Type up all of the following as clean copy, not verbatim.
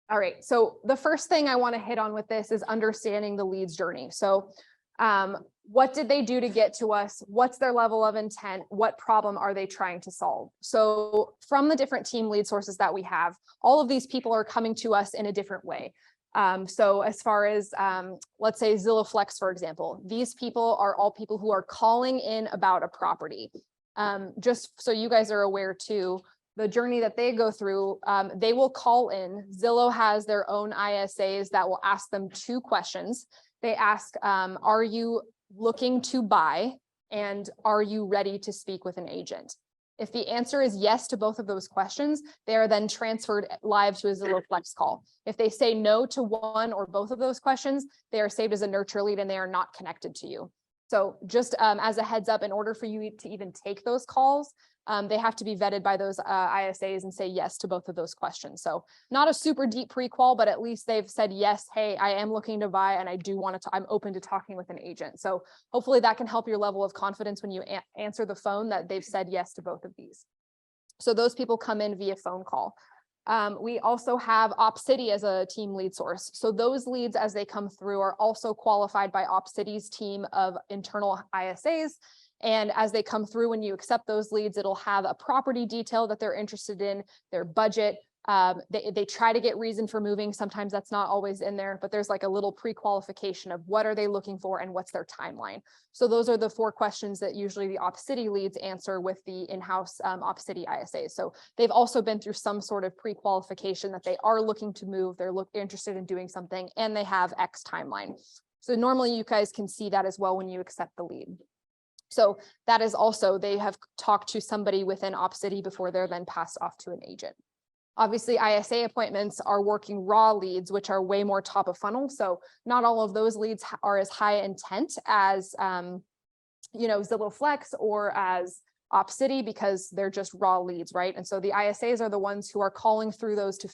All right. So the first thing I want to hit on with this is understanding the lead's journey. So what did they do to get to us? What's their level of intent? What problem are they trying to solve? So from the different team lead sources that we have, all of these people are coming to us in a different way. So as far as, let's say Zillow Flex, for example, these people are all people who are calling in about a property. Just so you guys are aware too, the journey that they go through, they will call in. Zillow has their own ISAs that will ask them 2 questions. They ask, are you looking to buy? And are you ready to speak with an agent? If the answer is yes to both of those questions, they are then transferred live to a Zillow Flex call. If they say no to one or both of those questions, they are saved as a nurture lead and they are not connected to you. So just as a heads up, in order for you to even take those calls, they have to be vetted by those ISAs and say yes to both of those questions. So not a super deep pre-qual, but at least they've said, yes, hey, I am looking to buy and I do want to, I'm open to talking with an agent. So hopefully that can help your level of confidence when you answer the phone that they've said yes to both of these. So those people come in via phone call. We also have OpCity as a team lead source. So those leads as they come through are also qualified by OpCity's team of internal ISAs. And as they come through, when you accept those leads, it'll have a property detail that they're interested in, their budget. They try to get reason for moving. Sometimes that's not always in there, but there's like a little pre-qualification of what are they looking for and what's their timeline. So those are the 4 questions that usually the OpCity leads answer with the in-house OpCity ISAs. So they've also been through some sort of pre-qualification that they are looking to move. They're interested in doing something and they have X timeline. So normally you guys can see that as well when you accept the lead. So that is also, they have talked to somebody within OpCity before they're then passed off to an agent. Obviously, ISA appointments are working raw leads, which are way more top of funnel. So not all of those leads are as high intent as, Zillow Flex or as OpCity, because they're just raw leads, right? And so the ISAs are the ones who are calling through those to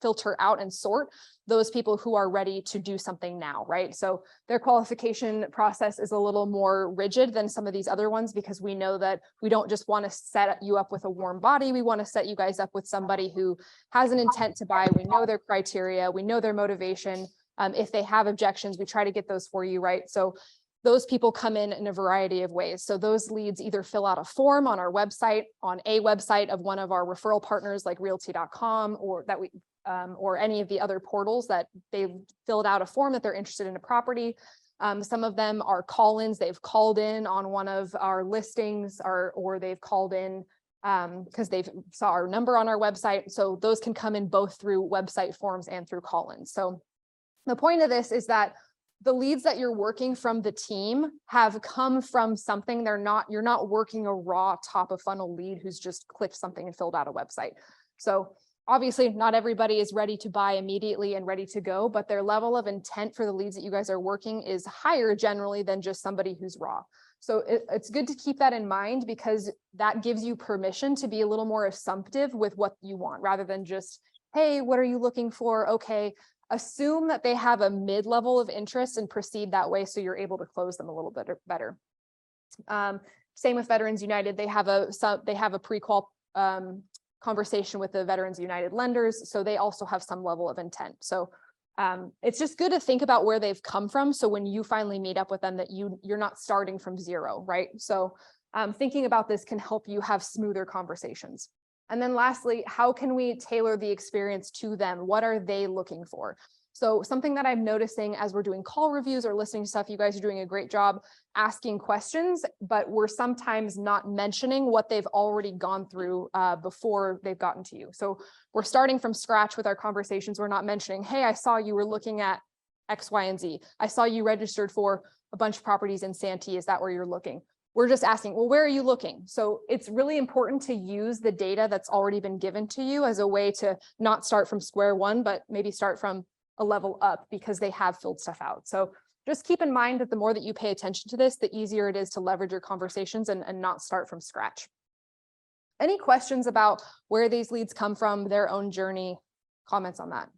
filter out and sort those people who are ready to do something now, right? So their qualification process is a little more rigid than some of these other ones, because we know that we don't just want to set you up with a warm body. We want to set you guys up with somebody who has an intent to buy. We know their criteria, we know their motivation. If they have objections, we try to get those for you, right? So those people come in a variety of ways. So those leads either fill out a form on our website, on a website of one of our referral partners like realty.com, or that we or any of the other portals that they've filled out a form that they're interested in a property. Some of them are call-ins. They've called in on one of our listings, or they've called in because they've saw our number on our website. So those can come in both through website forms and through call-ins. So the point of this is that the leads that you're working from the team have come from something. You're not working a raw top of funnel lead who's just clicked something and filled out a website. So obviously not everybody is ready to buy immediately and ready to go, but their level of intent for the leads that you guys are working is higher generally than just somebody who's raw. So it's good to keep that in mind, because that gives you permission to be a little more assumptive with what you want, rather than just, hey, what are you looking for? Okay. Assume that they have a mid-level of interest and proceed that way, so you're able to close them a little bit better. Same with Veterans United. They have a pre-qual conversation with the Veterans United lenders, so they also have some level of intent. So it's just good to think about where they've come from, so when you finally meet up with them, that you're not starting from zero, right? So thinking about this can help you have smoother conversations. And then lastly, how can we tailor the experience to them? What are they looking for? So something that I'm noticing as we're doing call reviews or listening to stuff, you guys are doing a great job asking questions, but we're sometimes not mentioning what they've already gone through before they've gotten to you. So we're starting from scratch with our conversations. We're not mentioning, hey, I saw you were looking at X, Y, and Z. I saw you registered for a bunch of properties in Santee. Is that where you're looking? We're just asking, well, where are you looking? So it's really important to use the data that's already been given to you as a way to not start from square one, but maybe start from a level up, because they have filled stuff out. So just keep in mind that the more that you pay attention to this, the easier it is to leverage your conversations and not start from scratch. Any questions about where these leads come from, their own journey, comments on that?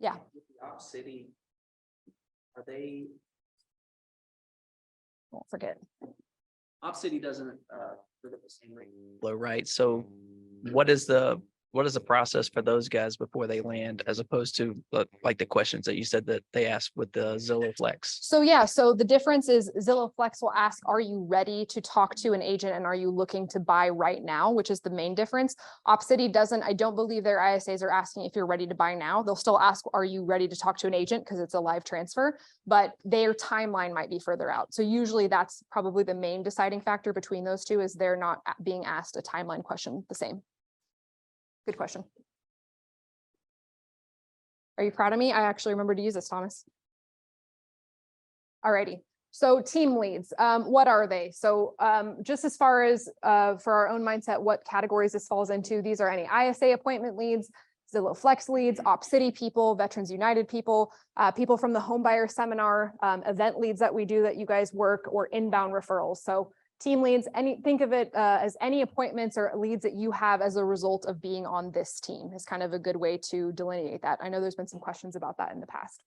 Yeah. OpCity, are they? Don't forget. OpCity doesn't look at the same rate, right? So what is the what is the process for those guys before they land, as opposed to like the questions that you said that they asked with the Zillow Flex? So yeah, so the difference is Zillow Flex will ask, are you ready to talk to an agent and are you looking to buy right now, which is the main difference. OpCity doesn't, I don't believe their ISAs are asking if you're ready to buy now. They'll still ask, are you ready to talk to an agent, because it's a live transfer, but their timeline might be further out. So usually that's probably the main deciding factor between those two, is they're not being asked a timeline question the same. Good question. Are you proud of me? I actually remember to use this, Thomas. Alrighty, so team leads, what are they? So just as far as for our own mindset, what categories this falls into, these are any ISA appointment leads, Zillow Flex leads, OpCity people, Veterans United people, people from the home buyer seminar, event leads that we do that you guys work, or inbound referrals. So team leads, think of it as any appointments or leads that you have as a result of being on this team is kind of a good way to delineate that. I know there's been some questions about that in the past.